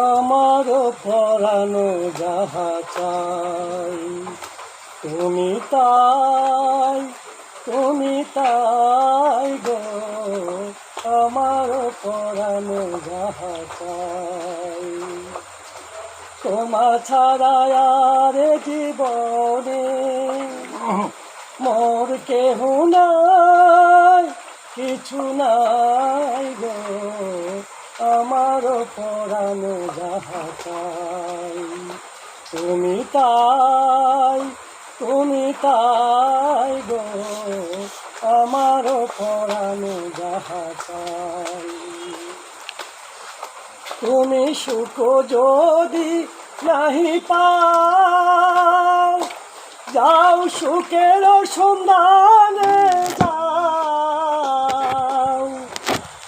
আমার পরানো যাহা চাই তুমি তাই গো, আমার পরানো যাহা চাই। তোমা ছাড়া আর জীবনে মোর কেহ নাই, কিছু নাই গো, আমার পরানো যাহা চাই। তুমি তাই গো, আমার পরানো যাহা চাই। তুমি সুখ যদি নাহি পাও, যাও সুখের সন্ধানে যাও।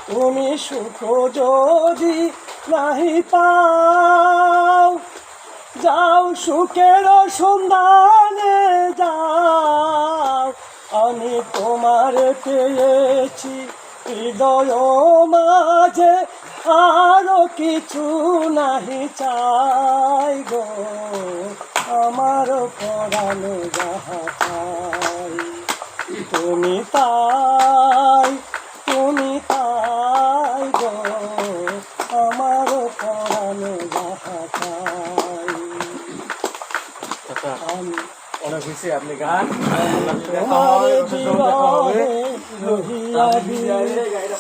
তুমি সুখ যদি নাহি পাও, যাও সুখের সন্ধানে যাও। আমি তোমার পেয়েছি হৃদয় মাঝে, আরো কিছু নাহি চাই গো, আমার পরানো যাহা চাই। তুমি তাই গো, আমার পরানো যাহা চাই। অনেক হয়েছে আপনি গান তোমার বিরহে রহিয়া